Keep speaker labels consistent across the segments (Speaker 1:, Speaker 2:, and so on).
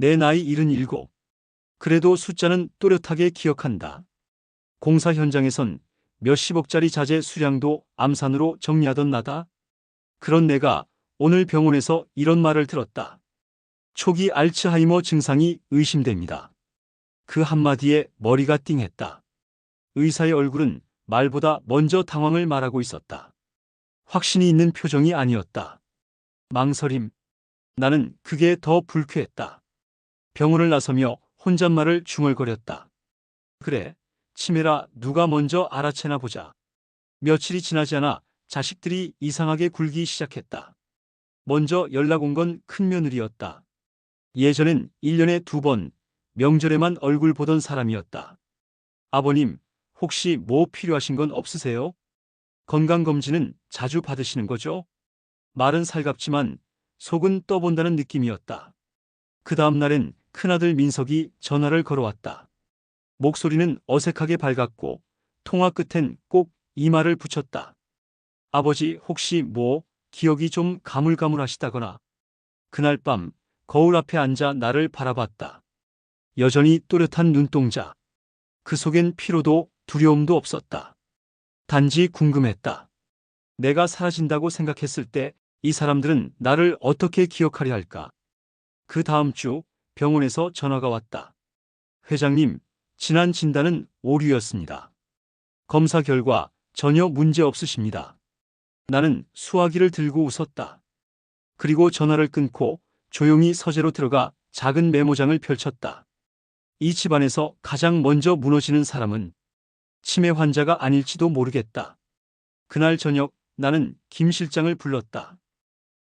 Speaker 1: 내 나이 77. 그래도 숫자는 또렷하게 기억한다. 공사 현장에선 몇십억짜리 자재 수량도 암산으로 정리하던 나다. 그런 내가 오늘 병원에서 이런 말을 들었다. 초기 알츠하이머 증상이 의심됩니다. 그 한마디에 머리가 띵했다. 의사의 얼굴은 말보다 먼저 당황을 말하고 있었다. 확신이 있는 표정이 아니었다. 망설임. 나는 그게 더 불쾌했다. 병원을 나서며 혼잣말을 중얼거렸다. 그래, 치매라 누가 먼저 알아채나 보자. 며칠이 지나지 않아 자식들이 이상하게 굴기 시작했다. 먼저 연락 온 건 큰며느리였다. 예전엔 1년에 2번, 명절에만 얼굴 보던 사람이었다. 아버님, 혹시 뭐 필요하신 건 없으세요? 건강검진은 자주 받으시는 거죠? 말은 살갑지만 속은 떠본다는 느낌이었다. 그 다음 날엔 큰아들 민석이 전화를 걸어왔다. 목소리는 어색하게 밝았고 통화 끝엔 꼭 이 말을 붙였다. 아버지 혹시 뭐 기억이 좀 가물가물하시다거나. 그날 밤 거울 앞에 앉아 나를 바라봤다. 여전히 또렷한 눈동자. 그 속엔 피로도 두려움도 없었다. 단지 궁금했다. 내가 사라진다고 생각했을 때 이 사람들은 나를 어떻게 기억하려 할까? 그 다음 주 병원에서 전화가 왔다. 회장님, 지난 진단은 오류였습니다. 검사 결과 전혀 문제 없으십니다. 나는 수화기를 들고 웃었다. 그리고 전화를 끊고 조용히 서재로 들어가 작은 메모장을 펼쳤다. 이 집안에서 가장 먼저 무너지는 사람은 치매 환자가 아닐지도 모르겠다. 그날 저녁 나는 김 실장을 불렀다.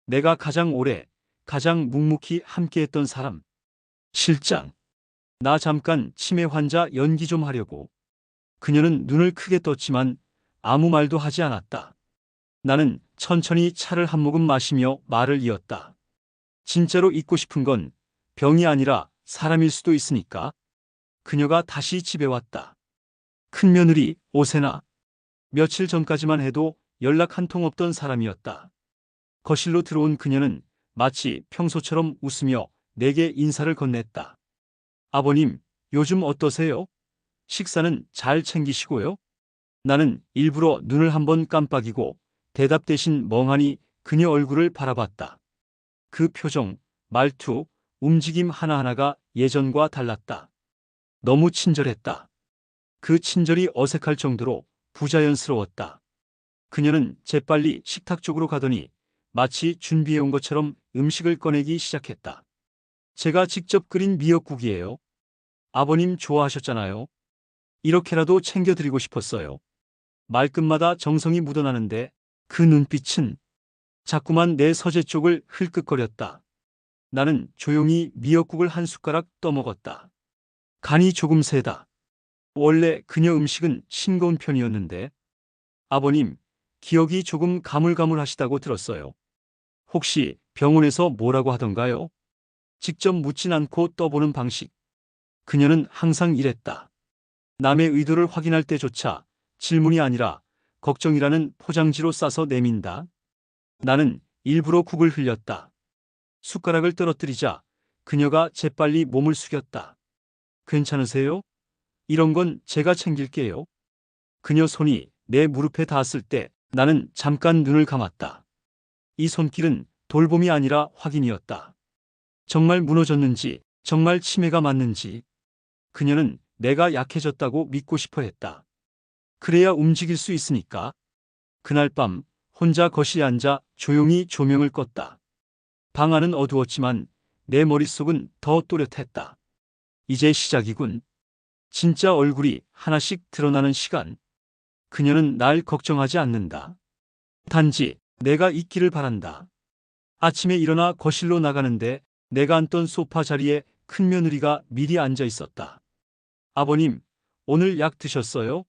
Speaker 1: 내가 가장 오래, 가장 묵묵히 함께했던 사람. 실장. 나 잠깐 치매 환자 연기 좀 하려고. 그녀는 눈을 크게 떴지만 아무 말도 하지 않았다. 나는 천천히 차를 한 모금 마시며 말을 이었다. 진짜로 잊고 싶은 건 병이 아니라 사람일 수도 있으니까. 그녀가 다시 집에 왔다. 큰며느리 오세나. 며칠 전까지만 해도 연락 한 통 없던 사람이었다. 거실로 들어온 그녀는 마치 평소처럼 웃으며 내게 인사를 건넸다. 아버님, 요즘 어떠세요? 식사는 잘 챙기시고요? 나는 일부러 눈을 한번 깜빡이고 대답 대신 멍하니 그녀 얼굴을 바라봤다. 그 표정, 말투, 움직임 하나하나가 예전과 달랐다. 너무 친절했다. 그 친절이 어색할 정도로 부자연스러웠다. 그녀는 재빨리 식탁 쪽으로 가더니 마치 준비해온 것처럼 음식을 꺼내기 시작했다. 제가 직접 끓인 미역국이에요. 아버님 좋아하셨잖아요. 이렇게라도 챙겨드리고 싶었어요. 말끝마다 정성이 묻어나는데 그 눈빛은 자꾸만 내 서재 쪽을 흘끗거렸다. 나는 조용히 미역국을 한 숟가락 떠먹었다. 간이 조금 세다. 원래 그녀 음식은 싱거운 편이었는데. 아버님, 기억이 조금 가물가물하시다고 들었어요. 혹시 병원에서 뭐라고 하던가요? 직접 묻진 않고 떠보는 방식. 그녀는 항상 이랬다. 남의 의도를 확인할 때조차 질문이 아니라 걱정이라는 포장지로 싸서 내민다. 나는 일부러 국을 흘렸다. 숟가락을 떨어뜨리자 그녀가 재빨리 몸을 숙였다. 괜찮으세요? 이런 건 제가 챙길게요. 그녀 손이 내 무릎에 닿았을 때 나는 잠깐 눈을 감았다. 이 손길은 돌봄이 아니라 확인이었다. 정말 무너졌는지, 정말 치매가 맞는지. 그녀는 내가 약해졌다고 믿고 싶어 했다. 그래야 움직일 수 있으니까. 그날 밤 혼자 거실에 앉아 조용히 조명을 껐다. 방 안은 어두웠지만 내 머릿속은 더 또렷했다. 이제 시작이군. 진짜 얼굴이 하나씩 드러나는 시간. 그녀는 날 걱정하지 않는다. 단지 내가 있기를 바란다. 아침에 일어나 거실로 나가는데 내가 앉던 소파 자리에 큰며느리가 미리 앉아 있었다. 아버님, 오늘 약 드셨어요?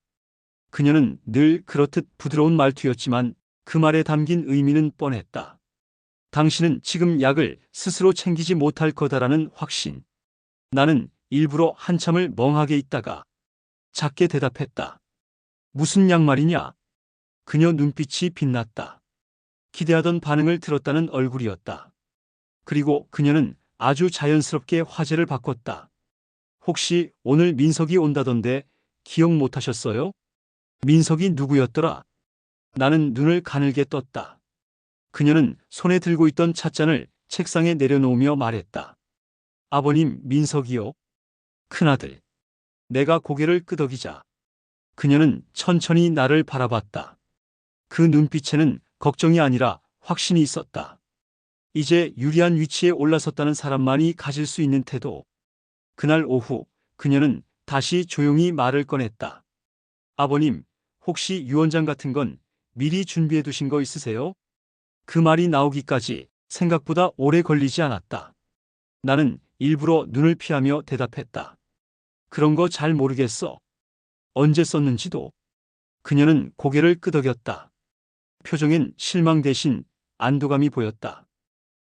Speaker 1: 그녀는 늘 그렇듯 부드러운 말투였지만 그 말에 담긴 의미는 뻔했다. 당신은 지금 약을 스스로 챙기지 못할 거다라는 확신. 나는 일부러 한참을 멍하게 있다가 작게 대답했다. 무슨 약 말이냐? 그녀 눈빛이 빛났다. 기대하던 반응을 들었다는 얼굴이었다. 그리고 그녀는 아주 자연스럽게 화제를 바꿨다. 혹시 오늘 민석이 온다던데 기억 못 하셨어요? 민석이 누구였더라? 나는 눈을 가늘게 떴다. 그녀는 손에 들고 있던 찻잔을 책상에 내려놓으며 말했다. 아버님, 민석이요. 큰아들. 내가 고개를 끄덕이자 그녀는 천천히 나를 바라봤다. 그 눈빛에는 걱정이 아니라 확신이 있었다. 이제 유리한 위치에 올라섰다는 사람만이 가질 수 있는 태도. 그날 오후 그녀는 다시 조용히 말을 꺼냈다. 아버님, 혹시 유언장 같은 건 미리 준비해 두신 거 있으세요? 그 말이 나오기까지 생각보다 오래 걸리지 않았다. 나는 일부러 눈을 피하며 대답했다. 그런 거 잘 모르겠어. 언제 썼는지도. 그녀는 고개를 끄덕였다. 표정엔 실망 대신 안도감이 보였다.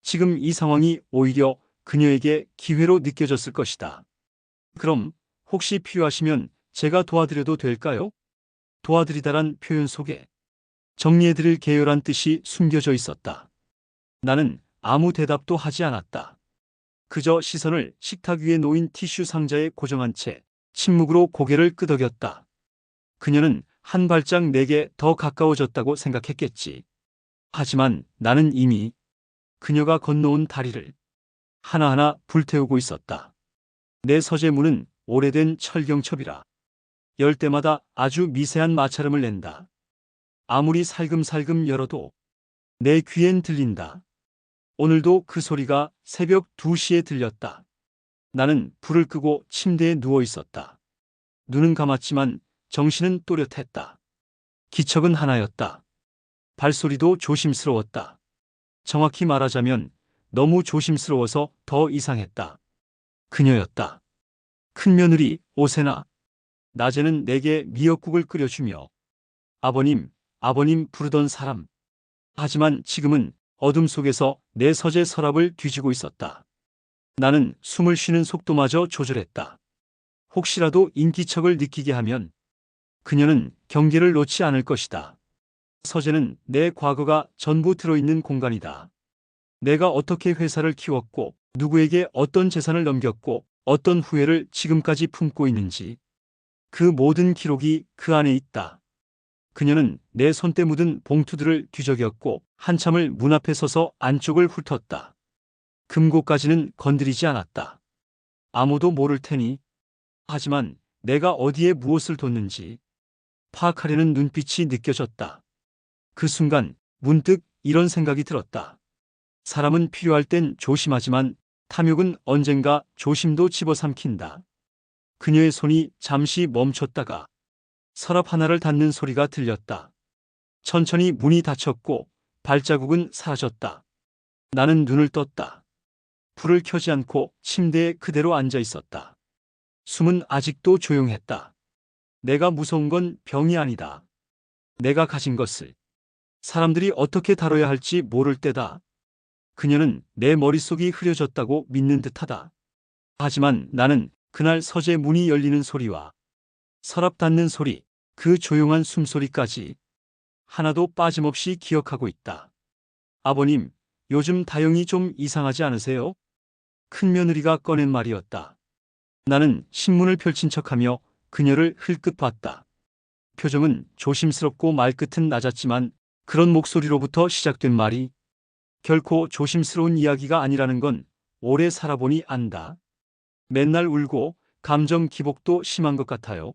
Speaker 1: 지금 이 상황이 오히려 그녀에게 기회로 느껴졌을 것이다. 그럼 혹시 필요하시면 제가 도와드려도 될까요? 도와드리다란 표현 속에 정리해드릴 계열한 뜻이 숨겨져 있었다. 나는 아무 대답도 하지 않았다. 그저 시선을 식탁 위에 놓인 티슈 상자에 고정한 채 침묵으로 고개를 끄덕였다. 그녀는 한 발짝 내게 더 가까워졌다고 생각했겠지. 하지만 나는 이미 그녀가 건너온 다리를 하나하나 불태우고 있었다. 내 서재문은 오래된 철경첩이라 열 때마다 아주 미세한 마찰음을 낸다. 아무리 살금살금 열어도 내 귀엔 들린다. 오늘도 그 소리가 새벽 2시에 들렸다. 나는 불을 끄고 침대에 누워 있었다. 눈은 감았지만 정신은 또렷했다. 기척은 하나였다. 발소리도 조심스러웠다. 정확히 말하자면 너무 조심스러워서 더 이상했다. 그녀였다. 큰며느리 오세나. 낮에는 내게 미역국을 끓여주며 아버님, 아버님 부르던 사람. 하지만 지금은 어둠 속에서 내 서재 서랍을 뒤지고 있었다. 나는 숨을 쉬는 속도마저 조절했다. 혹시라도 인기척을 느끼게 하면 그녀는 경계를 놓지 않을 것이다. 서재는 내 과거가 전부 들어있는 공간이다. 내가 어떻게 회사를 키웠고 누구에게 어떤 재산을 넘겼고 어떤 후회를 지금까지 품고 있는지 그 모든 기록이 그 안에 있다. 그녀는 내 손때 묻은 봉투들을 뒤적였고 한참을 문 앞에 서서 안쪽을 훑었다. 금고까지는 건드리지 않았다. 아무도 모를 테니. 하지만 내가 어디에 무엇을 뒀는지 파악하려는 눈빛이 느껴졌다. 그 순간 문득 이런 생각이 들었다. 사람은 필요할 땐 조심하지만 탐욕은 언젠가 조심도 집어삼킨다. 그녀의 손이 잠시 멈췄다가 서랍 하나를 닫는 소리가 들렸다. 천천히 문이 닫혔고 발자국은 사라졌다. 나는 눈을 떴다. 불을 켜지 않고 침대에 그대로 앉아 있었다. 숨은 아직도 조용했다. 내가 무서운 건 병이 아니다. 내가 가진 것을 사람들이 어떻게 다뤄야 할지 모를 때다. 그녀는 내 머릿속이 흐려졌다고 믿는 듯하다. 하지만 나는 그날 서재 문이 열리는 소리와 서랍 닫는 소리, 그 조용한 숨소리까지 하나도 빠짐없이 기억하고 있다. 아버님, 요즘 다영이 좀 이상하지 않으세요? 큰며느리가 꺼낸 말이었다. 나는 신문을 펼친 척하며 그녀를 흘끗 봤다. 표정은 조심스럽고 말끝은 낮았지만 그런 목소리로부터 시작된 말이 결코 조심스러운 이야기가 아니라는 건 오래 살아보니 안다. 맨날 울고 감정 기복도 심한 것 같아요.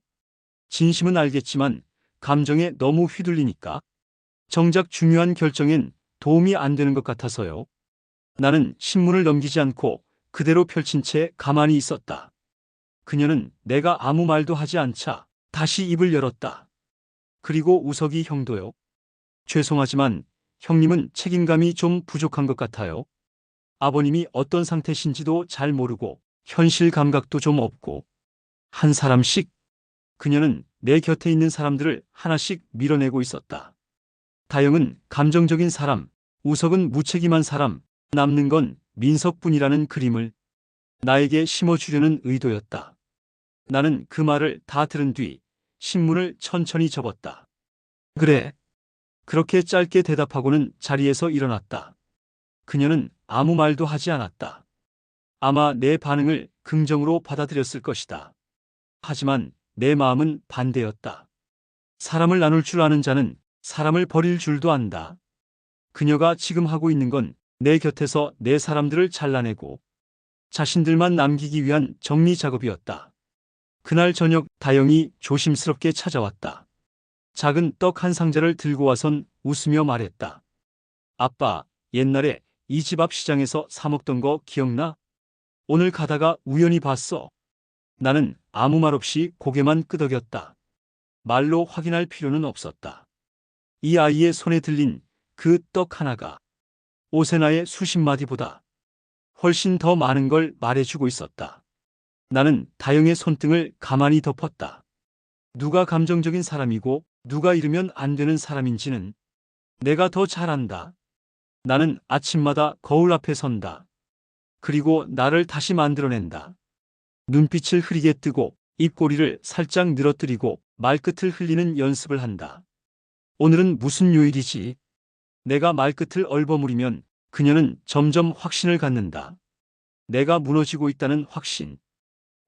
Speaker 1: 진심은 알겠지만 감정에 너무 휘둘리니까 정작 중요한 결정엔 도움이 안 되는 것 같아서요. 나는 신문을 넘기지 않고 그대로 펼친 채 가만히 있었다. 그녀는 내가 아무 말도 하지 않자 다시 입을 열었다. 그리고 우석이 형도요. 죄송하지만 형님은 책임감이 좀 부족한 것 같아요. 아버님이 어떤 상태신지도 잘 모르고 현실 감각도 좀 없고 한 사람씩 그녀는 내 곁에 있는 사람들을 하나씩 밀어내고 있었다. 다영은 감정적인 사람, 우석은 무책임한 사람, 남는 건 민석뿐이라는 그림을 나에게 심어주려는 의도였다. 나는 그 말을 다 들은 뒤 신문을 천천히 접었다. 그래. 그렇게 짧게 대답하고는 자리에서 일어났다. 그녀는 아무 말도 하지 않았다. 아마 내 반응을 긍정으로 받아들였을 것이다. 하지만 내 마음은 반대였다. 사람을 나눌 줄 아는 자는 사람을 버릴 줄도 안다. 그녀가 지금 하고 있는 건 내 곁에서 내 사람들을 잘라내고 자신들만 남기기 위한 정리 작업이었다. 그날 저녁 다영이 조심스럽게 찾아왔다. 작은 떡 한 상자를 들고 와선 웃으며 말했다. 아빠, 옛날에 이 집 앞 시장에서 사 먹던 거 기억나? 오늘 가다가 우연히 봤어. 나는 아무 말 없이 고개만 끄덕였다. 말로 확인할 필요는 없었다. 이 아이의 손에 들린 그 떡 하나가 오세나의 수십 마디보다 훨씬 더 많은 걸 말해주고 있었다. 나는 다영의 손등을 가만히 덮었다. 누가 감정적인 사람이고 누가 이르면 안 되는 사람인지는 내가 더 잘 안다. 나는 아침마다 거울 앞에 선다. 그리고 나를 다시 만들어낸다. 눈빛을 흐리게 뜨고 입꼬리를 살짝 늘어뜨리고 말끝을 흘리는 연습을 한다. 오늘은 무슨 요일이지? 내가 말끝을 얼버무리면 그녀는 점점 확신을 갖는다. 내가 무너지고 있다는 확신.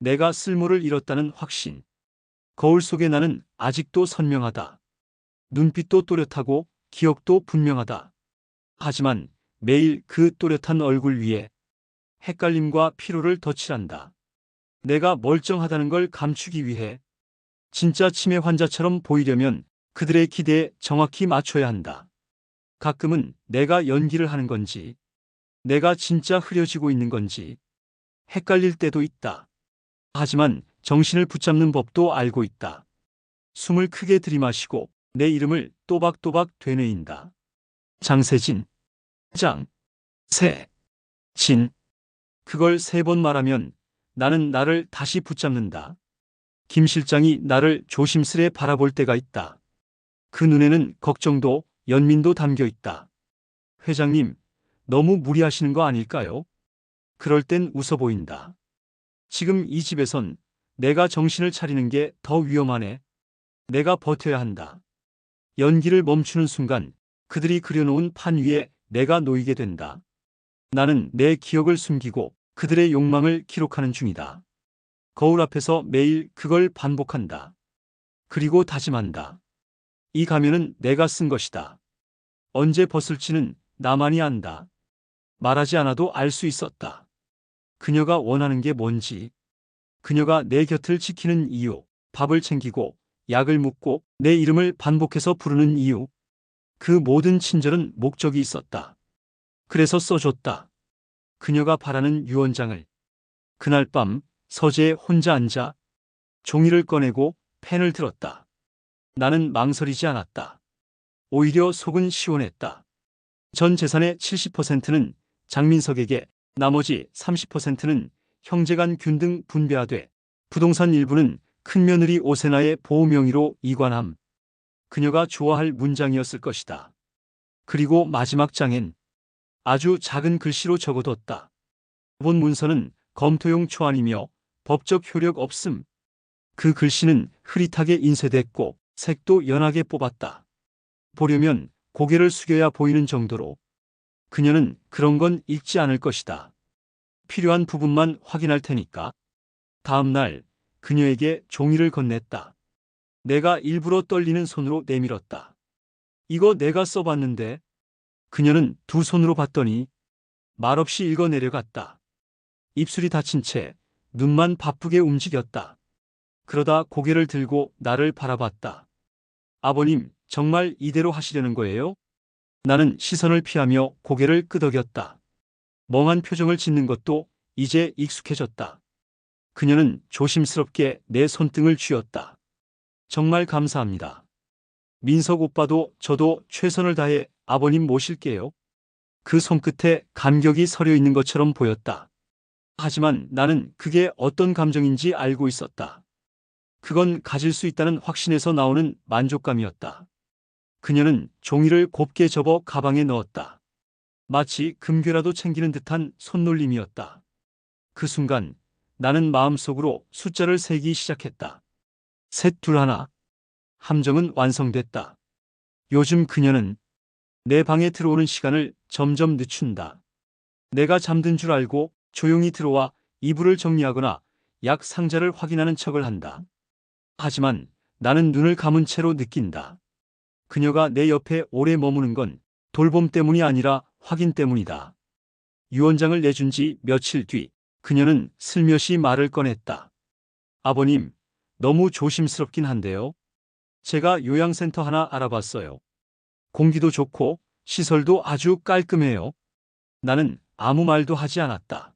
Speaker 1: 내가 쓸모를 잃었다는 확신. 거울 속의 나는 아직도 선명하다. 눈빛도 또렷하고 기억도 분명하다. 하지만 매일 그 또렷한 얼굴 위에 헷갈림과 피로를 덧칠한다. 내가 멀쩡하다는 걸 감추기 위해 진짜 치매 환자처럼 보이려면 그들의 기대에 정확히 맞춰야 한다. 가끔은 내가 연기를 하는 건지, 내가 진짜 흐려지고 있는 건지 헷갈릴 때도 있다. 하지만 정신을 붙잡는 법도 알고 있다. 숨을 크게 들이마시고 내 이름을 또박또박 되뇌인다. 장세진, 진. 그걸 3번 말하면 나는 나를 다시 붙잡는다. 김 실장이 나를 조심스레 바라볼 때가 있다. 그 눈에는 걱정도 연민도 담겨 있다. 회장님, 너무 무리하시는 거 아닐까요? 그럴 땐 웃어 보인다. 지금 이 집에선 내가 정신을 차리는 게 더 위험하네. 내가 버텨야 한다. 연기를 멈추는 순간 그들이 그려놓은 판 위에 내가 놓이게 된다. 나는 내 기억을 숨기고 그들의 욕망을 기록하는 중이다. 거울 앞에서 매일 그걸 반복한다. 그리고 다짐한다. 이 가면은 내가 쓴 것이다. 언제 벗을지는 나만이 안다. 말하지 않아도 알 수 있었다. 그녀가 원하는 게 뭔지, 그녀가 내 곁을 지키는 이유, 밥을 챙기고 약을 묻고 내 이름을 반복해서 부르는 이유. 그 모든 친절은 목적이 있었다. 그래서 써줬다. 그녀가 바라는 유언장을. 그날 밤 서재에 혼자 앉아 종이를 꺼내고 펜을 들었다. 나는 망설이지 않았다. 오히려 속은 시원했다. 전 재산의 70%는 장민석에게, 나머지 30%는 형제간 균등 분배하되 부동산 일부는 큰며느리 오세나의 보호 명의로 이관함. 그녀가 좋아할 문장이었을 것이다. 그리고 마지막 장엔 아주 작은 글씨로 적어뒀다. 본 문서는 검토용 초안이며 법적 효력 없음. 그 글씨는 흐릿하게 인쇄됐고 색도 연하게 뽑았다. 보려면 고개를 숙여야 보이는 정도로. 그녀는 그런 건 읽지 않을 것이다. 필요한 부분만 확인할 테니까. 다음 날 그녀에게 종이를 건넸다. 내가 일부러 떨리는 손으로 내밀었다. 이거 내가 써봤는데. 그녀는 두 손으로 봤더니 말없이 읽어 내려갔다. 입술이 닫힌 채 눈만 바쁘게 움직였다. 그러다 고개를 들고 나를 바라봤다. 아버님, 정말 이대로 하시려는 거예요? 나는 시선을 피하며 고개를 끄덕였다. 멍한 표정을 짓는 것도 이제 익숙해졌다. 그녀는 조심스럽게 내 손등을 쥐었다. 정말 감사합니다. 민석 오빠도 저도 최선을 다해 아버님 모실게요. 그 손끝에 감격이 서려 있는 것처럼 보였다. 하지만 나는 그게 어떤 감정인지 알고 있었다. 그건 가질 수 있다는 확신에서 나오는 만족감이었다. 그녀는 종이를 곱게 접어 가방에 넣었다. 마치 금괴라도 챙기는 듯한 손놀림이었다. 그 순간 나는 마음속으로 숫자를 세기 시작했다. 셋, 둘, 하나. 함정은 완성됐다. 요즘 그녀는 내 방에 들어오는 시간을 점점 늦춘다. 내가 잠든 줄 알고 조용히 들어와 이불을 정리하거나 약 상자를 확인하는 척을 한다. 하지만 나는 눈을 감은 채로 느낀다. 그녀가 내 옆에 오래 머무는 건 돌봄 때문이 아니라 확인 때문이다. 유언장을 내준 지 며칠 뒤 그녀는 슬며시 말을 꺼냈다. 아버님, 너무 조심스럽긴 한데요. 제가 요양센터 하나 알아봤어요. 공기도 좋고 시설도 아주 깔끔해요. 나는 아무 말도 하지 않았다.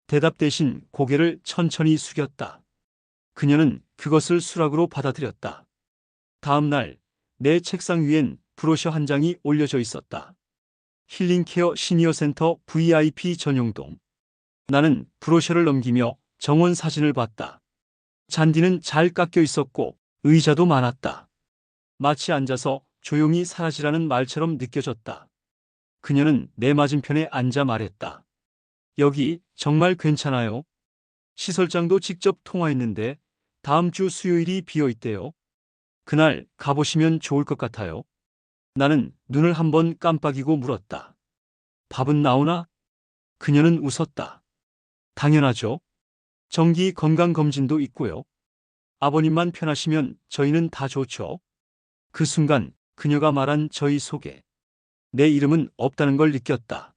Speaker 1: 대답 대신 고개를 천천히 숙였다. 그녀는 그것을 수락으로 받아들였다. 다음 날 내 책상 위엔 브로셔 한 장이 올려져 있었다. 힐링케어 시니어센터 VIP 전용동. 나는 브로셔를 넘기며 정원 사진을 봤다. 잔디는 잘 깎여 있었고 의자도 많았다. 마치 앉아서 조용히 사라지라는 말처럼 느껴졌다. 그녀는 내 맞은편에 앉아 말했다. 여기 정말 괜찮아요. 시설장도 직접 통화했는데 다음 주 수요일이 비어 있대요. 그날 가보시면 좋을 것 같아요. 나는 눈을 한번 깜빡이고 물었다. 밥은 나오나? 그녀는 웃었다. 당연하죠. 정기 건강검진도 있고요. 아버님만 편하시면 저희는 다 좋죠. 그 순간 그녀가 말한 저희 속에 내 이름은 없다는 걸 느꼈다.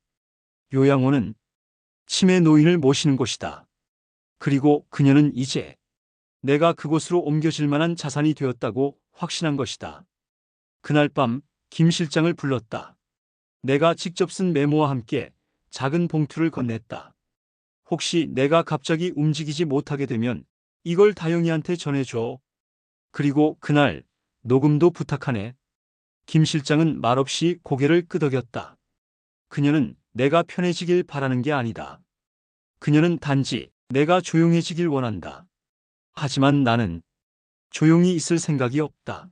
Speaker 1: 요양원은 치매 노인을 모시는 곳이다. 그리고 그녀는 이제 내가 그곳으로 옮겨질 만한 자산이 되었다고 확신한 것이다. 그날 밤 김 실장을 불렀다. 내가 직접 쓴 메모와 함께 작은 봉투를 건넸다. 혹시 내가 갑자기 움직이지 못하게 되면 이걸 다영이한테 전해줘. 그리고 그날 녹음도 부탁하네. 김 실장은 말없이 고개를 끄덕였다. 그녀는 내가 편해지길 바라는 게 아니다. 그녀는 단지 내가 조용해지길 원한다. 하지만 나는 조용히 있을 생각이 없다.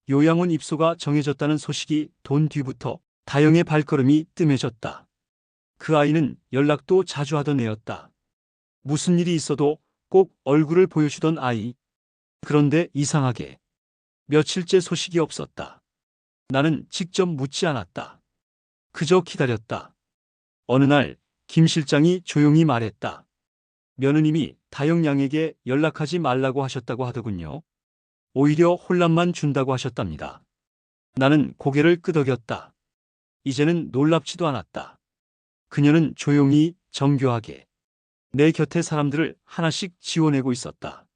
Speaker 1: 요양원 입소가 정해졌다는 소식이 돈 뒤부터 다영의 발걸음이 뜸해졌다. 그 아이는 연락도 자주 하던 애였다. 무슨 일이 있어도 꼭 얼굴을 보여주던 아이. 그런데 이상하게 며칠째 소식이 없었다. 나는 직접 묻지 않았다. 그저 기다렸다. 어느 날 김 실장이 조용히 말했다. 며느님이 다영 양에게 연락하지 말라고 하셨다고 하더군요. 오히려 혼란만 준다고 하셨답니다. 나는 고개를 끄덕였다. 이제는 놀랍지도 않았다. 그녀는 조용히 정교하게 내 곁에 사람들을 하나씩 지워내고 있었다.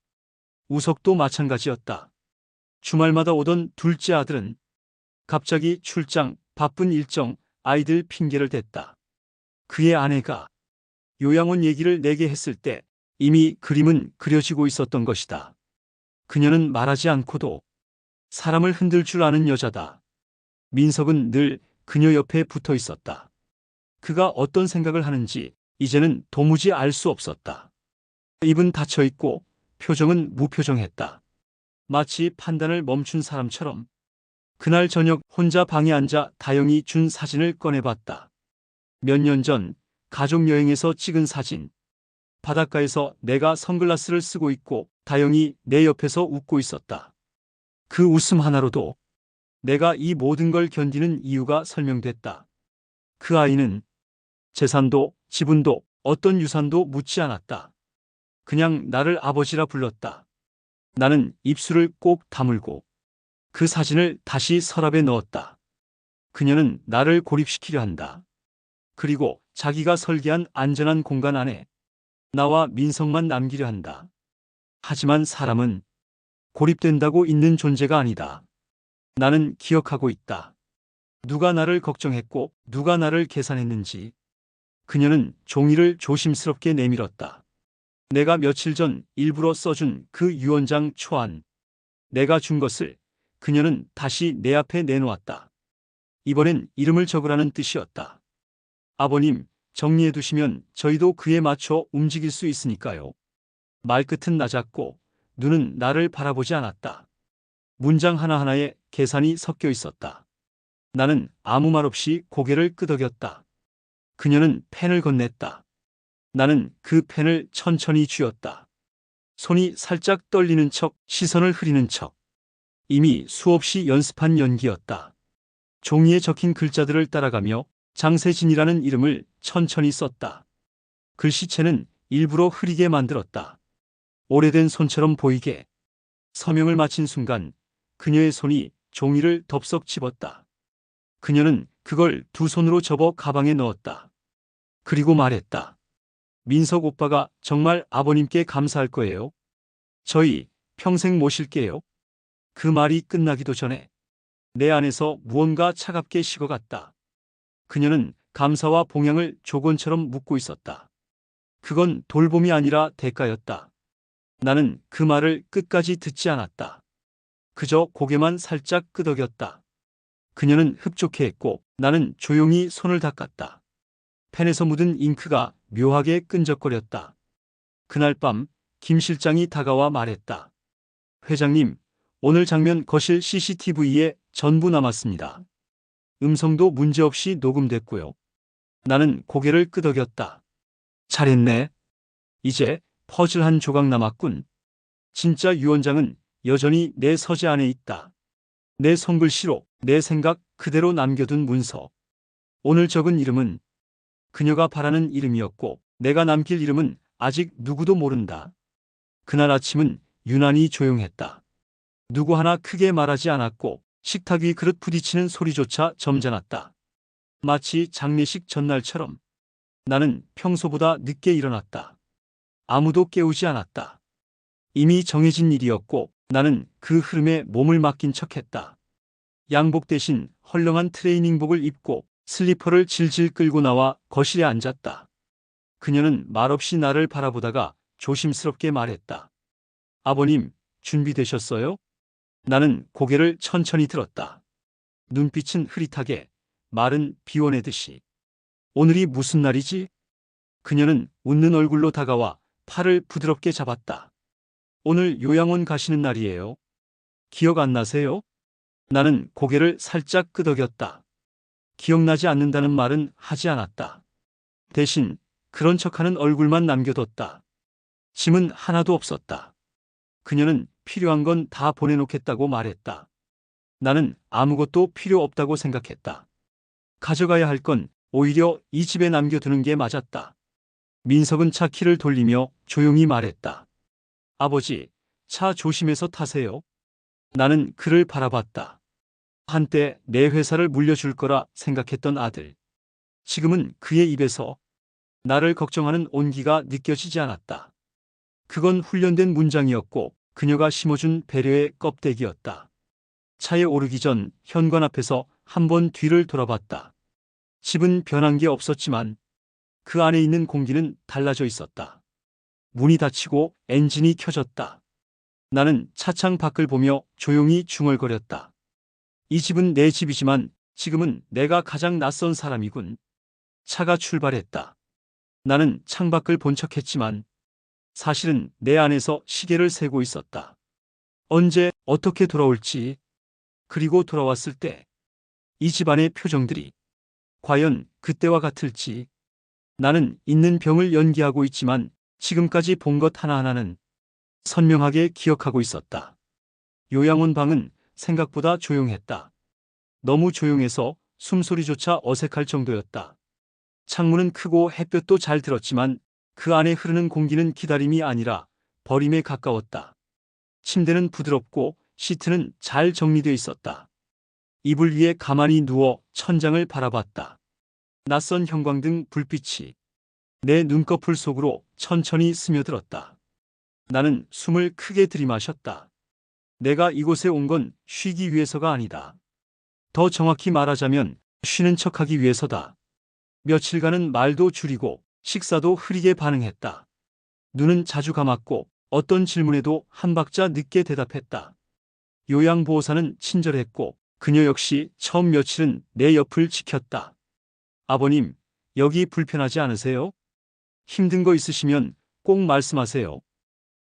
Speaker 1: 우석도 마찬가지였다. 주말마다 오던 둘째 아들은 갑자기 출장, 바쁜 일정, 아이들 핑계를 댔다. 그의 아내가 요양원 얘기를 내게 했을 때 이미 그림은 그려지고 있었던 것이다. 그녀는 말하지 않고도 사람을 흔들 줄 아는 여자다. 민석은 늘 그녀 옆에 붙어 있었다. 그가 어떤 생각을 하는지 이제는 도무지 알 수 없었다. 입은 닫혀 있고 표정은 무표정했다. 마치 판단을 멈춘 사람처럼. 그날 저녁 혼자 방에 앉아 다영이 준 사진을 꺼내봤다. 몇 년 전 가족여행에서 찍은 사진. 바닷가에서 내가 선글라스를 쓰고 있고 다영이 내 옆에서 웃고 있었다. 그 웃음 하나로도 내가 이 모든 걸 견디는 이유가 설명됐다. 그 아이는 재산도 지분도 어떤 유산도 묻지 않았다. 그냥 나를 아버지라 불렀다. 나는 입술을 꼭 다물고 그 사진을 다시 서랍에 넣었다. 그녀는 나를 고립시키려 한다. 그리고 자기가 설계한 안전한 공간 안에 나와 민석만 남기려 한다. 하지만 사람은 고립된다고 있는 존재가 아니다. 나는 기억하고 있다. 누가 나를 걱정했고 누가 나를 계산했는지. 그녀는 종이를 조심스럽게 내밀었다. 내가 며칠 전 일부러 써준 그 유언장 초안. 내가 준 것을 그녀는 다시 내 앞에 내놓았다. 이번엔 이름을 적으라는 뜻이었다. 아버님, 정리해 두시면 저희도 그에 맞춰 움직일 수 있으니까요. 말끝은 낮았고 눈은 나를 바라보지 않았다. 문장 하나하나에 계산이 섞여 있었다. 나는 아무 말 없이 고개를 끄덕였다. 그녀는 펜을 건넸다. 나는 그 펜을 천천히 쥐었다. 손이 살짝 떨리는 척, 시선을 흐리는 척. 이미 수없이 연습한 연기였다. 종이에 적힌 글자들을 따라가며 장세진이라는 이름을 천천히 썼다. 글씨체는 일부러 흐리게 만들었다. 오래된 손처럼 보이게. 서명을 마친 순간 그녀의 손이 종이를 덥석 집었다. 그녀는 그걸 두 손으로 접어 가방에 넣었다. 그리고 말했다. 민석 오빠가 정말 아버님께 감사할 거예요. 저희 평생 모실게요. 그 말이 끝나기도 전에 내 안에서 무언가 차갑게 식어갔다. 그녀는 감사와 봉양을 조건처럼 묻고 있었다. 그건 돌봄이 아니라 대가였다. 나는 그 말을 끝까지 듣지 않았다. 그저 고개만 살짝 끄덕였다. 그녀는 흡족해했고 나는 조용히 손을 닦았다. 펜에서 묻은 잉크가 묘하게 끈적거렸다. 그날 밤 김 실장이 다가와 말했다. 회장님, 오늘 장면 거실 CCTV에 전부 남았습니다. 음성도 문제없이 녹음됐고요. 나는 고개를 끄덕였다. 잘했네. 이제 퍼즐 한 조각 남았군. 진짜 유언장은 여전히 내 서재 안에 있다. 내 손글씨로 내 생각 그대로 남겨둔 문서. 오늘 적은 이름은 그녀가 바라는 이름이었고 내가 남길 이름은 아직 누구도 모른다. 그날 아침은 유난히 조용했다. 누구 하나 크게 말하지 않았고 식탁 위 그릇 부딪히는 소리조차 점잖았다. 마치 장례식 전날처럼. 나는 평소보다 늦게 일어났다. 아무도 깨우지 않았다. 이미 정해진 일이었고 나는 그 흐름에 몸을 맡긴 척했다. 양복 대신 헐렁한 트레이닝복을 입고 슬리퍼를 질질 끌고 나와 거실에 앉았다. 그녀는 말없이 나를 바라보다가 조심스럽게 말했다. 아버님, 준비되셨어요? 나는 고개를 천천히 들었다. 눈빛은 흐릿하게, 말은 비워내듯이. 오늘이 무슨 날이지? 그녀는 웃는 얼굴로 다가와 팔을 부드럽게 잡았다. 오늘 요양원 가시는 날이에요. 기억 안 나세요? 나는 고개를 살짝 끄덕였다. 기억나지 않는다는 말은 하지 않았다. 대신 그런 척하는 얼굴만 남겨뒀다. 짐은 하나도 없었다. 그녀는 필요한 건 다 보내놓겠다고 말했다. 나는 아무것도 필요 없다고 생각했다. 가져가야 할 건 오히려 이 집에 남겨두는 게 맞았다. 민석은 차 키를 돌리며 조용히 말했다. 아버지, 차 조심해서 타세요. 나는 그를 바라봤다. 한때 내 회사를 물려줄 거라 생각했던 아들. 지금은 그의 입에서 나를 걱정하는 온기가 느껴지지 않았다. 그건 훈련된 문장이었고 그녀가 심어준 배려의 껍데기였다. 차에 오르기 전 현관 앞에서 한 번 뒤를 돌아봤다. 집은 변한 게 없었지만 그 안에 있는 공기는 달라져 있었다. 문이 닫히고 엔진이 켜졌다. 나는 차창 밖을 보며 조용히 중얼거렸다. 이 집은 내 집이지만 지금은 내가 가장 낯선 사람이군. 차가 출발했다. 나는 창밖을 본 척했지만 사실은 내 안에서 시계를 세고 있었다. 언제 어떻게 돌아올지, 그리고 돌아왔을 때 이 집안의 표정들이 과연 그때와 같을지. 나는 있는 병을 연기하고 있지만 지금까지 본 것 하나하나는 선명하게 기억하고 있었다. 요양원 방은 생각보다 조용했다. 너무 조용해서 숨소리조차 어색할 정도였다. 창문은 크고 햇볕도 잘 들었지만 그 안에 흐르는 공기는 기다림이 아니라 버림에 가까웠다. 침대는 부드럽고 시트는 잘 정리되어 있었다. 이불 위에 가만히 누워 천장을 바라봤다. 낯선 형광등 불빛이 내 눈꺼풀 속으로 천천히 스며들었다. 나는 숨을 크게 들이마셨다. 내가 이곳에 온 건 쉬기 위해서가 아니다. 더 정확히 말하자면 쉬는 척하기 위해서다. 며칠간은 말도 줄이고 식사도 흐리게 반응했다. 눈은 자주 감았고 어떤 질문에도 한 박자 늦게 대답했다. 요양보호사는 친절했고 그녀 역시 처음 며칠은 내 옆을 지켰다. 아버님, 여기 불편하지 않으세요? 힘든 거 있으시면 꼭 말씀하세요.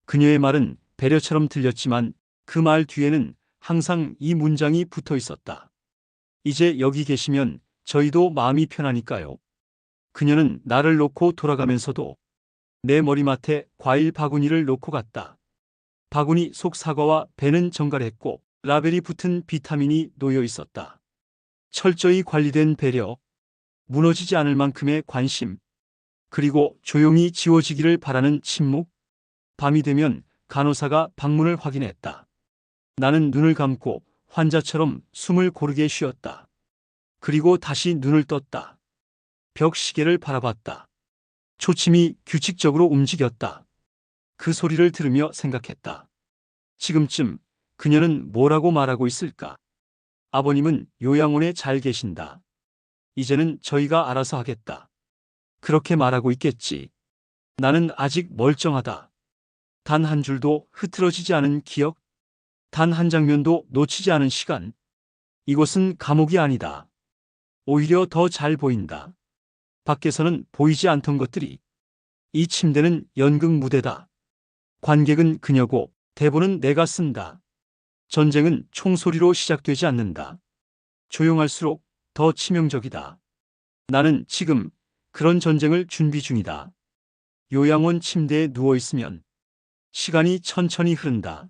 Speaker 1: 그녀의 말은 배려처럼 들렸지만 그 말 뒤에는 항상 이 문장이 붙어 있었다. 이제 여기 계시면 저희도 마음이 편하니까요. 그녀는 나를 놓고 돌아가면서도 내 머리맡에 과일 바구니를 놓고 갔다. 바구니 속 사과와 배는 정갈했고 라벨이 붙은 비타민이 놓여 있었다. 철저히 관리된 배려, 무너지지 않을 만큼의 관심. 그리고 조용히 지워지기를 바라는 침묵. 밤이 되면 간호사가 방문을 확인했다. 나는 눈을 감고 환자처럼 숨을 고르게 쉬었다. 그리고 다시 눈을 떴다. 벽 시계를 바라봤다. 초침이 규칙적으로 움직였다. 그 소리를 들으며 생각했다. 지금쯤 그녀는 뭐라고 말하고 있을까? 아버님은 요양원에 잘 계신다. 이제는 저희가 알아서 하겠다. 그렇게 말하고 있겠지. 나는 아직 멀쩡하다. 단 한 줄도 흐트러지지 않은 기억, 단 한 장면도 놓치지 않은 시간. 이곳은 감옥이 아니다. 오히려 더 잘 보인다. 밖에서는 보이지 않던 것들이. 이 침대는 연극 무대다. 관객은 그녀고 대본은 내가 쓴다. 전쟁은 총소리로 시작되지 않는다. 조용할수록 더 치명적이다. 나는 지금 그런 전쟁을 준비 중이다. 요양원 침대에 누워있으면 시간이 천천히 흐른다.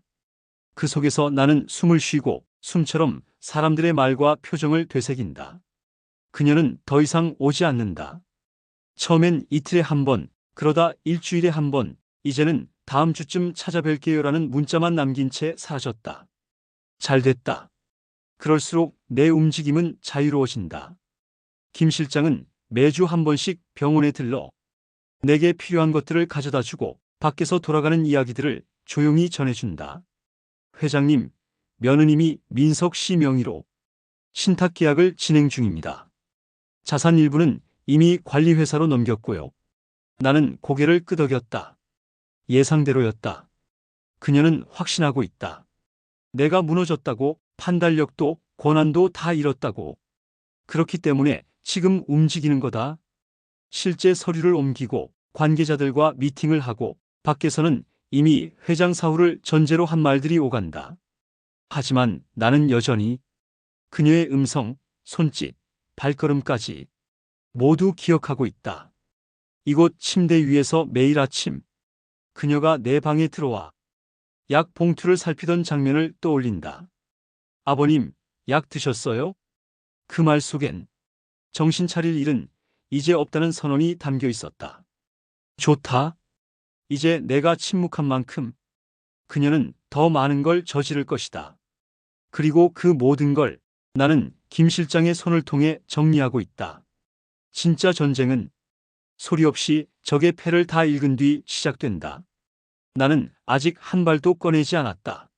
Speaker 1: 그 속에서 나는 숨을 쉬고 숨처럼 사람들의 말과 표정을 되새긴다. 그녀는 더 이상 오지 않는다. 처음엔 이틀에 한 번, 그러다 일주일에 한 번, 이제는 다음 주쯤 찾아뵐게요라는 문자만 남긴 채 사라졌다. 잘 됐다. 그럴수록 내 움직임은 자유로워진다. 김 실장은 매주 한 번씩 병원에 들러 내게 필요한 것들을 가져다 주고 밖에서 돌아가는 이야기들을 조용히 전해준다. 회장님, 며느님이 민석 씨 명의로 신탁 계약을 진행 중입니다. 자산 일부는 이미 관리회사로 넘겼고요. 나는 고개를 끄덕였다. 예상대로였다. 그녀는 확신하고 있다. 내가 무너졌다고, 판단력도 권한도 다 잃었다고. 그렇기 때문에 지금 움직이는 거다. 실제 서류를 옮기고 관계자들과 미팅을 하고 밖에서는 이미 회장 사후를 전제로 한 말들이 오간다. 하지만 나는 여전히 그녀의 음성, 손짓, 발걸음까지 모두 기억하고 있다. 이곳 침대 위에서 매일 아침 그녀가 내 방에 들어와 약 봉투를 살피던 장면을 떠올린다. 아버님, 약 드셨어요? 그 말 속엔 정신 차릴 일은 이제 없다는 선언이 담겨 있었다. 좋다. 이제 내가 침묵한 만큼 그녀는 더 많은 걸 저지를 것이다. 그리고 그 모든 걸 나는 김 실장의 손을 통해 정리하고 있다. 진짜 전쟁은 소리 없이 적의 패를 다 읽은 뒤 시작된다. 나는 아직 한 발도 꺼내지 않았다.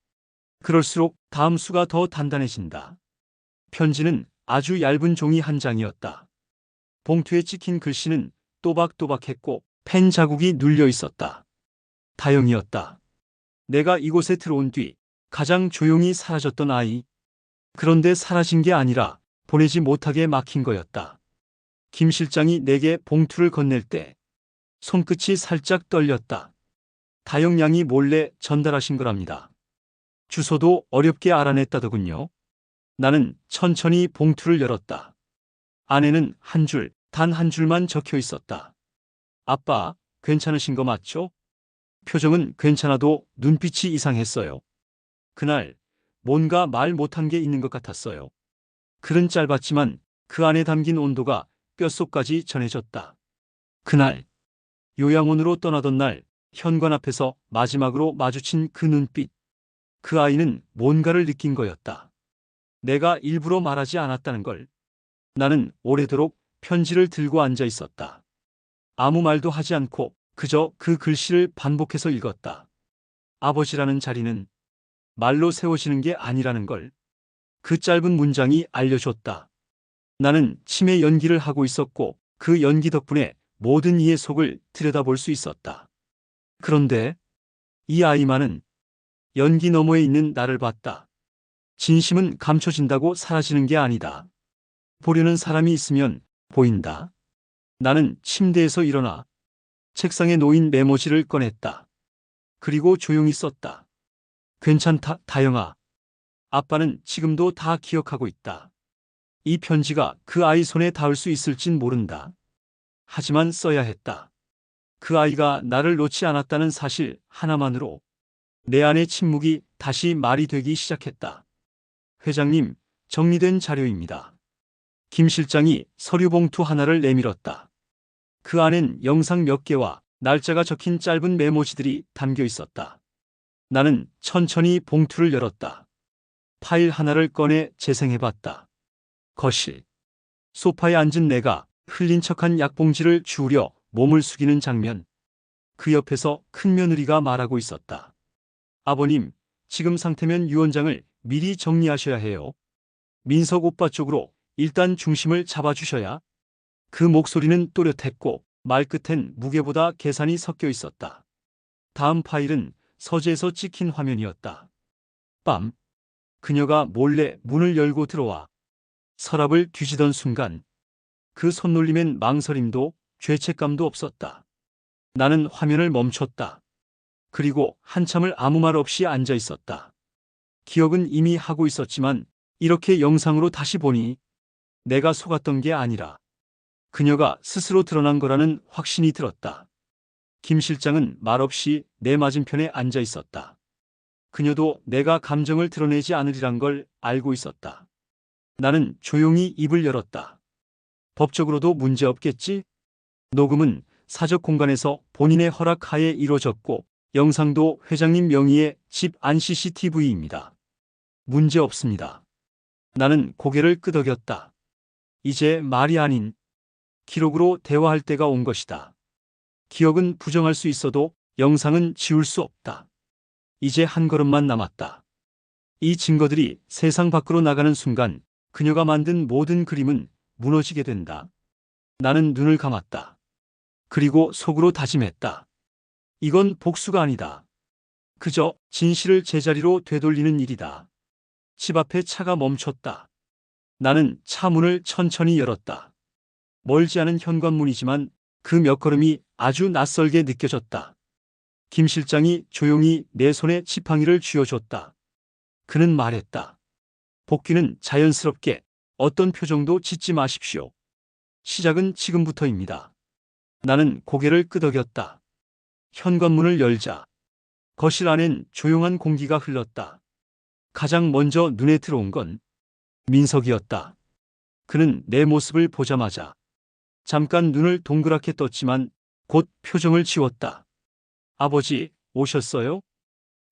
Speaker 1: 그럴수록 다음 수가 더 단단해진다. 편지는 아주 얇은 종이 한 장이었다. 봉투에 찍힌 글씨는 또박또박했고 펜 자국이 눌려 있었다. 다영이었다. 내가 이곳에 들어온 뒤 가장 조용히 사라졌던 아이. 그런데 사라진 게 아니라 보내지 못하게 막힌 거였다. 김 실장이 내게 봉투를 건넬 때 손끝이 살짝 떨렸다. 다영 양이 몰래 전달하신 거랍니다. 주소도 어렵게 알아냈다더군요. 나는 천천히 봉투를 열었다. 안에는 한 줄, 단 한 줄만 적혀 있었다. 아빠, 괜찮으신 거 맞죠? 표정은 괜찮아도 눈빛이 이상했어요. 그날 뭔가 말 못한 게 있는 것 같았어요. 글은 짧았지만 그 안에 담긴 온도가 뼛속까지 전해졌다. 그날 요양원으로 떠나던 날 현관 앞에서 마지막으로 마주친 그 눈빛. 그 아이는 뭔가를 느낀 거였다. 내가 일부러 말하지 않았다는 걸. 나는 오래도록 편지를 들고 앉아 있었다. 아무 말도 하지 않고 그저 그 글씨를 반복해서 읽었다. 아버지라는 자리는 말로 세워지는 게 아니라는 걸. 그 짧은 문장이 알려줬다. 나는 치매 연기를 하고 있었고 그 연기 덕분에 모든 이의 속을 들여다볼 수 있었다. 그런데 이 아이만은 연기 너머에 있는 나를 봤다. 진심은 감춰진다고 사라지는 게 아니다. 보려는 사람이 있으면 보인다. 나는 침대에서 일어나 책상에 놓인 메모지를 꺼냈다. 그리고 조용히 썼다. 괜찮다, 다영아. 아빠는 지금도 다 기억하고 있다. 이 편지가 그 아이 손에 닿을 수 있을진 모른다. 하지만 써야 했다. 그 아이가 나를 놓지 않았다는 사실 하나만으로 내 안의 침묵이 다시 말이 되기 시작했다. 회장님, 정리된 자료입니다. 김 실장이 서류 봉투 하나를 내밀었다. 그 안엔 영상 몇 개와 날짜가 적힌 짧은 메모지들이 담겨 있었다. 나는 천천히 봉투를 열었다. 파일 하나를 꺼내 재생해봤다. 거실. 소파에 앉은 내가 흘린 척한 약봉지를 주우려 몸을 숙이는 장면. 그 옆에서 큰며느리가 말하고 있었다. 아버님, 지금 상태면 유언장을 미리 정리하셔야 해요. 민석 오빠 쪽으로 일단 중심을 잡아주셔야. 그 목소리는 또렷했고 말끝엔 무게보다 계산이 섞여 있었다. 다음 파일은 서재에서 찍힌 화면이었다. 밤. 그녀가 몰래 문을 열고 들어와 서랍을 뒤지던 순간 그 손놀림엔 망설임도 죄책감도 없었다. 나는 화면을 멈췄다. 그리고 한참을 아무 말 없이 앉아 있었다. 기억은 이미 하고 있었지만 이렇게 영상으로 다시 보니 내가 속았던 게 아니라 그녀가 스스로 드러난 거라는 확신이 들었다. 김 실장은 말없이 내 맞은편에 앉아 있었다. 그녀도 내가 감정을 드러내지 않으리란 걸 알고 있었다. 나는 조용히 입을 열었다. 법적으로도 문제 없겠지? 녹음은 사적 공간에서 본인의 허락 하에 이루어졌고 영상도 회장님 명의의 집 안 CCTV입니다. 문제 없습니다. 나는 고개를 끄덕였다. 이제 말이 아닌 기록으로 대화할 때가 온 것이다. 기억은 부정할 수 있어도 영상은 지울 수 없다. 이제 한 걸음만 남았다. 이 증거들이 세상 밖으로 나가는 순간 그녀가 만든 모든 그림은 무너지게 된다. 나는 눈을 감았다. 그리고 속으로 다짐했다. 이건 복수가 아니다. 그저 진실을 제자리로 되돌리는 일이다. 집 앞에 차가 멈췄다. 나는 차 문을 천천히 열었다. 멀지 않은 현관문이지만 그 몇 걸음이 아주 낯설게 느껴졌다. 김 실장이 조용히 내 손에 지팡이를 쥐어줬다. 그는 말했다. 복귀는 자연스럽게 어떤 표정도 짓지 마십시오. 시작은 지금부터입니다. 나는 고개를 끄덕였다. 현관문을 열자 거실 안엔 조용한 공기가 흘렀다. 가장 먼저 눈에 들어온 건 민석이었다. 그는 내 모습을 보자마자 잠깐 눈을 동그랗게 떴지만 곧 표정을 지웠다. 아버지, 오셨어요?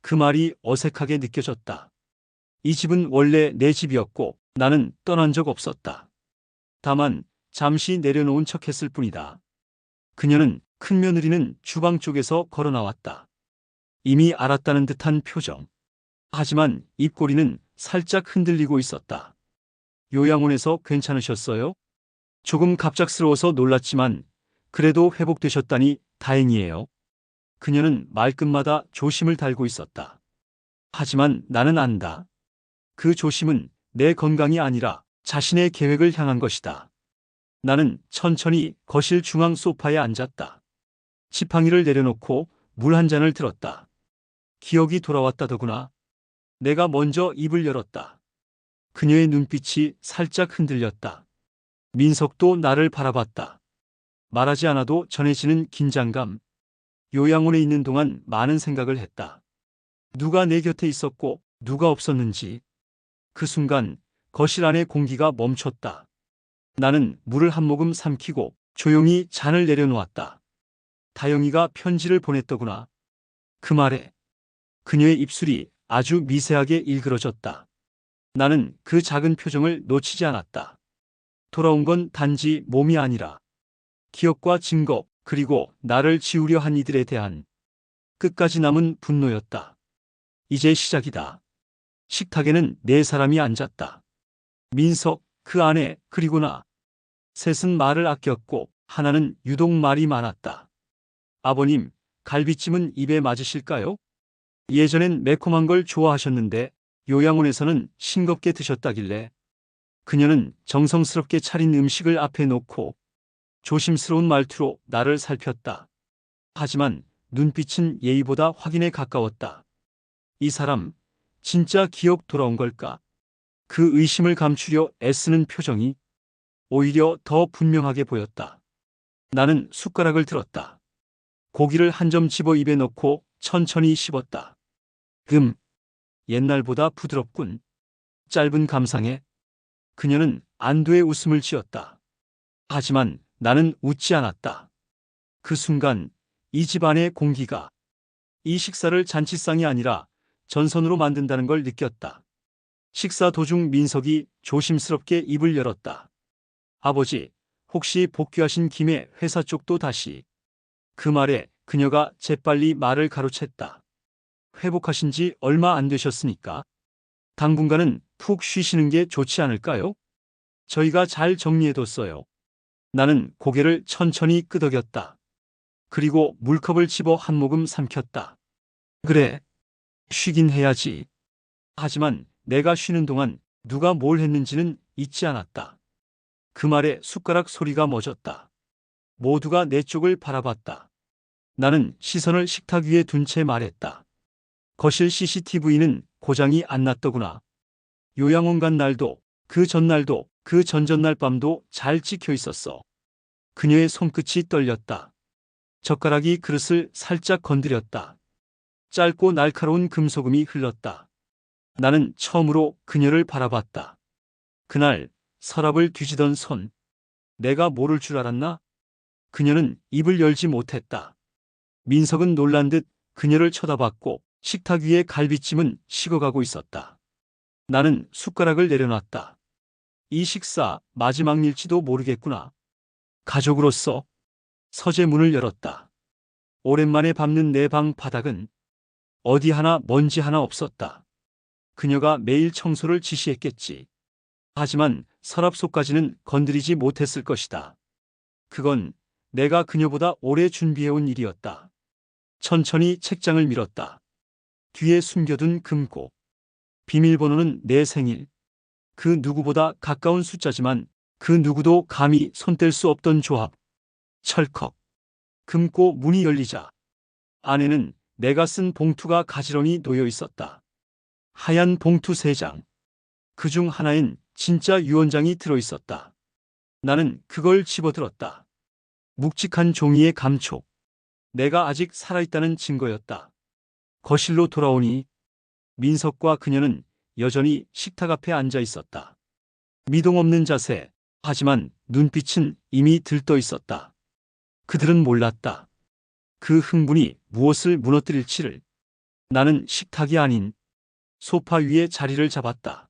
Speaker 1: 그 말이 어색하게 느껴졌다. 이 집은 원래 내 집이었고 나는 떠난 적 없었다. 다만 잠시 내려놓은 척했을 뿐이다. 그녀는 큰며느리는 주방 쪽에서 걸어 나왔다. 이미 알았다는 듯한 표정. 하지만 입꼬리는 살짝 흔들리고 있었다. 요양원에서 괜찮으셨어요? 조금 갑작스러워서 놀랐지만 그래도 회복되셨다니 다행이에요. 그녀는 말끝마다 조심을 달고 있었다. 하지만 나는 안다. 그 조심은 내 건강이 아니라 자신의 계획을 향한 것이다. 나는 천천히 거실 중앙 소파에 앉았다. 지팡이를 내려놓고 물 한 잔을 들었다. 기억이 돌아왔다더구나. 내가 먼저 입을 열었다. 그녀의 눈빛이 살짝 흔들렸다. 민석도 나를 바라봤다. 말하지 않아도 전해지는 긴장감. 요양원에 있는 동안 많은 생각을 했다. 누가 내 곁에 있었고 누가 없었는지. 그 순간 거실 안의 공기가 멈췄다. 나는 물을 한 모금 삼키고 조용히 잔을 내려놓았다. 다영이가 편지를 보냈더구나. 그 말에 그녀의 입술이 아주 미세하게 일그러졌다. 나는 그 작은 표정을 놓치지 않았다. 돌아온 건 단지 몸이 아니라 기억과 증거 그리고 나를 지우려 한 이들에 대한 끝까지 남은 분노였다. 이제 시작이다. 식탁에는 네 사람이 앉았다. 민석, 그 아내, 그리고 나. 셋은 말을 아꼈고 하나는 유독 말이 많았다. 아버님, 갈비찜은 입에 맞으실까요? 예전엔 매콤한 걸 좋아하셨는데 요양원에서는 싱겁게 드셨다길래. 그녀는 정성스럽게 차린 음식을 앞에 놓고 조심스러운 말투로 나를 살폈다. 하지만 눈빛은 예의보다 확인에 가까웠다. 이 사람, 진짜 기억 돌아온 걸까? 그 의심을 감추려 애쓰는 표정이 오히려 더 분명하게 보였다. 나는 숟가락을 들었다. 고기를 한 점 집어 입에 넣고 천천히 씹었다. 옛날보다 부드럽군. 짧은 감상에 그녀는 안도의 웃음을 지었다. 하지만 나는 웃지 않았다. 그 순간 이 집안의 공기가 이 식사를 잔치상이 아니라 전선으로 만든다는 걸 느꼈다. 식사 도중 민석이 조심스럽게 입을 열었다. 아버지, 혹시 복귀하신 김에 회사 쪽도 다시. 그 말에 그녀가 재빨리 말을 가로챘다. 회복하신 지 얼마 안 되셨으니까 당분간은 푹 쉬시는 게 좋지 않을까요? 저희가 잘 정리해뒀어요. 나는 고개를 천천히 끄덕였다. 그리고 물컵을 집어 한 모금 삼켰다. 그래, 쉬긴 해야지. 하지만 내가 쉬는 동안 누가 뭘 했는지는 잊지 않았다. 그 말에 숟가락 소리가 멎었다. 모두가 내 쪽을 바라봤다. 나는 시선을 식탁 위에 둔 채 말했다. 거실 CCTV는 고장이 안 났더구나. 요양원 간 날도, 그 전날도, 그 전전날 밤도 잘 찍혀 있었어. 그녀의 손끝이 떨렸다. 젓가락이 그릇을 살짝 건드렸다. 짧고 날카로운 금소금이 흘렀다. 나는 처음으로 그녀를 바라봤다. 그날 서랍을 뒤지던 손. 내가 모를 줄 알았나? 그녀는 입을 열지 못했다. 민석은 놀란 듯 그녀를 쳐다봤고 식탁 위에 갈비찜은 식어가고 있었다. 나는 숟가락을 내려놨다. 이 식사 마지막일지도 모르겠구나. 가족으로서 서재 문을 열었다. 오랜만에 밟는 내 방 바닥은 어디 하나 먼지 하나 없었다. 그녀가 매일 청소를 지시했겠지. 하지만 서랍 속까지는 건드리지 못했을 것이다. 그건 내가 그녀보다 오래 준비해온 일이었다. 천천히 책장을 밀었다. 뒤에 숨겨둔 금고. 비밀번호는 내 생일. 그 누구보다 가까운 숫자지만 그 누구도 감히 손댈 수 없던 조합. 철컥. 금고 문이 열리자 안에는 내가 쓴 봉투가 가지런히 놓여 있었다. 하얀 봉투 3장. 그중 하나엔 진짜 유언장이 들어 있었다. 나는 그걸 집어들었다. 묵직한 종이의 감촉. 내가 아직 살아있다는 증거였다. 거실로 돌아오니 민석과 그녀는 여전히 식탁 앞에 앉아 있었다. 미동 없는 자세, 하지만 눈빛은 이미 들떠 있었다. 그들은 몰랐다. 그 흥분이 무엇을 무너뜨릴지를. 나는 식탁이 아닌 소파 위에 자리를 잡았다.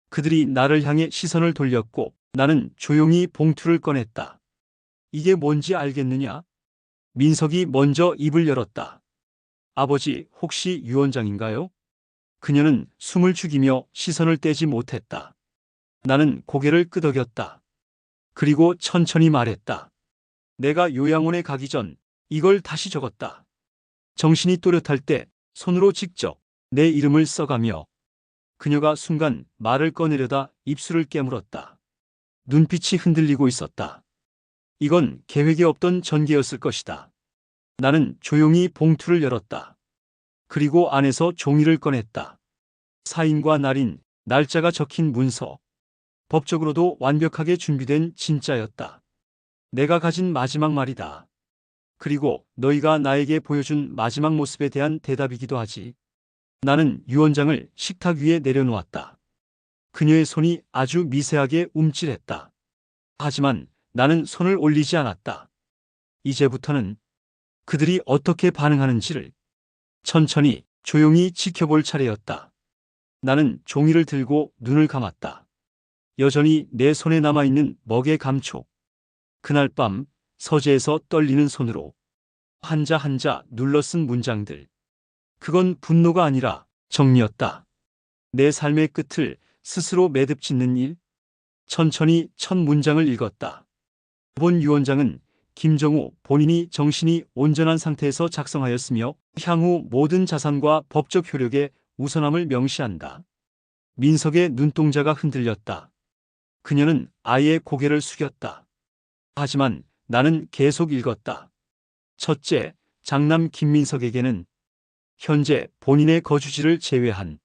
Speaker 1: 그들이 나를 향해 시선을 돌렸고 나는 조용히 봉투를 꺼냈다. 이게 뭔지 알겠느냐? 민석이 먼저 입을 열었다. 아버지, 혹시 유언장인가요? 그녀는 숨을 죽이며 시선을 떼지 못했다. 나는 고개를 끄덕였다. 그리고 천천히 말했다. 내가 요양원에 가기 전 이걸 다시 적었다. 정신이 또렷할 때 손으로 직접 내 이름을 써가며. 그녀가 순간 말을 꺼내려다 입술을 깨물었다. 눈빛이 흔들리고 있었다. 이건 계획에 없던 전개였을 것이다. 나는 조용히 봉투를 열었다. 그리고 안에서 종이를 꺼냈다. 사인과 날인, 날짜가 적힌 문서. 법적으로도 완벽하게 준비된 진짜였다. 내가 가진 마지막 말이다. 그리고 너희가 나에게 보여준 마지막 모습에 대한 대답이기도 하지. 나는 유언장을 식탁 위에 내려놓았다. 그녀의 손이 아주 미세하게 움찔했다. 하지만 나는 손을 올리지 않았다. 이제부터는 그들이 어떻게 반응하는지를 천천히 조용히 지켜볼 차례였다. 나는 종이를 들고 눈을 감았다. 여전히 내 손에 남아있는 먹의 감촉. 그날 밤 서재에서 떨리는 손으로 한자 한자 눌러 쓴 문장들. 그건 분노가 아니라 정리였다. 내 삶의 끝을 스스로 매듭 짓는 일. 천천히 첫 문장을 읽었다. 본 유언장은 김정우 본인이 정신이 온전한 상태에서 작성하였으며 향후 모든 자산과 법적 효력의 우선함을 명시한다. 민석의 눈동자가 흔들렸다. 그녀는 아예 고개를 숙였다. 하지만 나는 계속 읽었다. 첫째, 장남 김민석에게는 현재 본인의 거주지를 제외한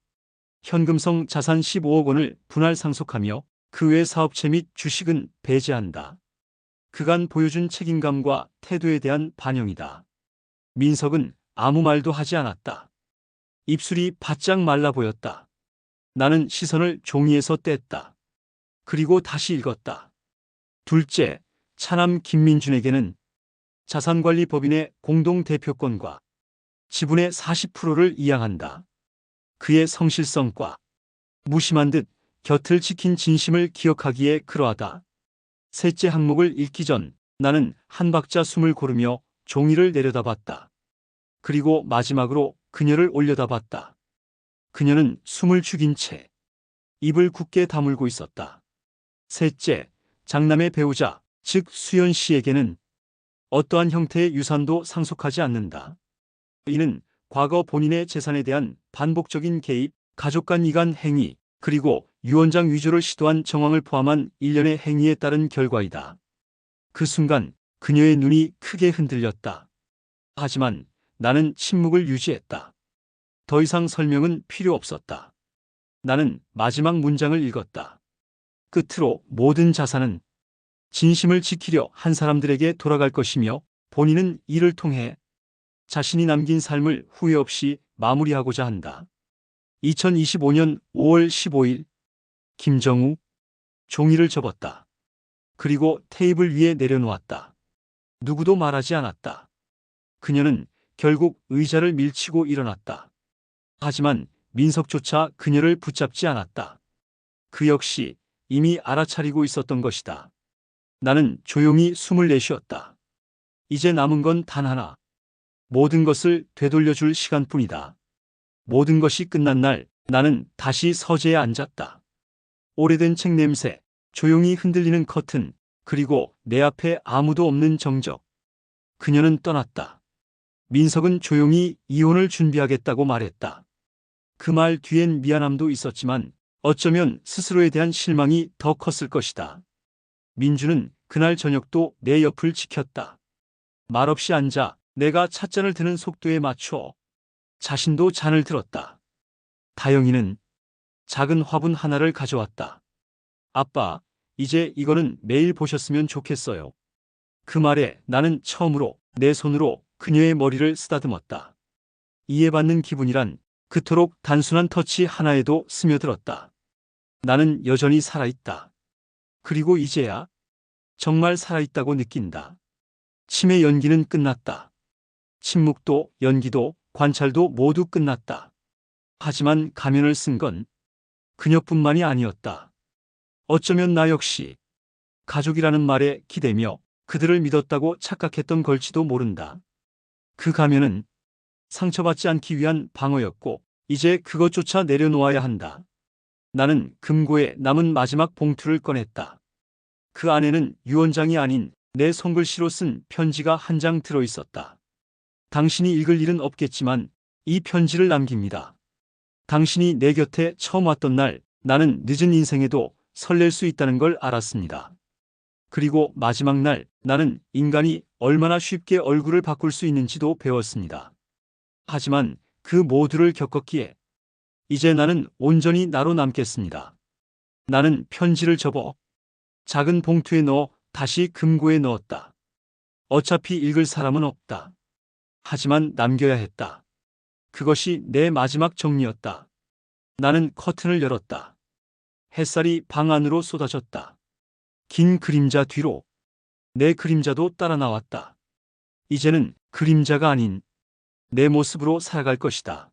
Speaker 1: 현금성 자산 15억 원을 분할 상속하며 그 외 사업체 및 주식은 배제한다. 그간 보여준 책임감과 태도에 대한 반영이다. 민석은 아무 말도 하지 않았다. 입술이 바짝 말라 보였다. 나는 시선을 종이에서 뗐다. 그리고 다시 읽었다. 둘째, 차남 김민준에게는 자산관리법인의 공동대표권과 지분의 40%를 이양한다. 그의 성실성과 무심한 듯 곁을 지킨 진심을 기억하기에 그러하다. 셋째 항목을 읽기 전 나는 한 박자 숨을 고르며 종이를 내려다봤다. 그리고 마지막으로 그녀를 올려다봤다. 그녀는 숨을 죽인 채 입을 굳게 다물고 있었다. 셋째, 장남의 배우자, 즉 수연 씨에게는 어떠한 형태의 유산도 상속하지 않는다. 이는 과거 본인의 재산에 대한 반복적인 개입, 가족 간 이간 행위, 그리고 유언장 위조를 시도한 정황을 포함한 일련의 행위에 따른 결과이다. 그 순간 그녀의 눈이 크게 흔들렸다. 하지만 나는 침묵을 유지했다. 더 이상 설명은 필요 없었다. 나는 마지막 문장을 읽었다. 끝으로 모든 자산은 진심을 지키려 한 사람들에게 돌아갈 것이며 본인은 이를 통해 자신이 남긴 삶을 후회 없이 마무리하고자 한다. 2025년 5월 15일 김정우. 종이를 접었다. 그리고 테이블 위에 내려놓았다. 누구도 말하지 않았다. 그녀는 결국 의자를 밀치고 일어났다. 하지만 민석조차 그녀를 붙잡지 않았다. 그 역시 이미 알아차리고 있었던 것이다. 나는 조용히 숨을 내쉬었다. 이제 남은 건 단 하나. 모든 것을 되돌려줄 시간뿐이다. 모든 것이 끝난 날 나는 다시 서재에 앉았다. 오래된 책 냄새, 조용히 흔들리는 커튼, 그리고 내 앞에 아무도 없는 정적. 그녀는 떠났다. 민석은 조용히 이혼을 준비하겠다고 말했다. 그 말 뒤엔 미안함도 있었지만 어쩌면 스스로에 대한 실망이 더 컸을 것이다. 민주는 그날 저녁도 내 옆을 지켰다. 말없이 앉아 내가 찻잔을 드는 속도에 맞춰 자신도 잔을 들었다. 다영이는 작은 화분 하나를 가져왔다. 아빠, 이제 이거는 매일 보셨으면 좋겠어요. 그 말에 나는 처음으로 내 손으로 그녀의 머리를 쓰다듬었다. 이해받는 기분이란 그토록 단순한 터치 하나에도 스며들었다. 나는 여전히 살아있다. 그리고 이제야 정말 살아있다고 느낀다. 침의 연기는 끝났다. 침묵도 연기도 관찰도 모두 끝났다. 하지만 가면을 쓴 건 그녀뿐만이 아니었다. 어쩌면 나 역시 가족이라는 말에 기대며 그들을 믿었다고 착각했던 걸지도 모른다. 그 가면은 상처받지 않기 위한 방어였고 이제 그것조차 내려놓아야 한다. 나는 금고에 남은 마지막 봉투를 꺼냈다. 그 안에는 유언장이 아닌 내 손글씨로 쓴 편지가 한 장 들어있었다. 당신이 읽을 일은 없겠지만 이 편지를 남깁니다. 당신이 내 곁에 처음 왔던 날 나는 늦은 인생에도 설렐 수 있다는 걸 알았습니다. 그리고 마지막 날 나는 인간이 얼마나 쉽게 얼굴을 바꿀 수 있는지도 배웠습니다. 하지만 그 모두를 겪었기에 이제 나는 온전히 나로 남겠습니다. 나는 편지를 접어 작은 봉투에 넣어 다시 금고에 넣었다. 어차피 읽을 사람은 없다. 하지만 남겨야 했다. 그것이 내 마지막 정리였다. 나는 커튼을 열었다. 햇살이 방 안으로 쏟아졌다. 긴 그림자 뒤로 내 그림자도 따라 나왔다. 이제는 그림자가 아닌 내 모습으로 살아갈 것이다.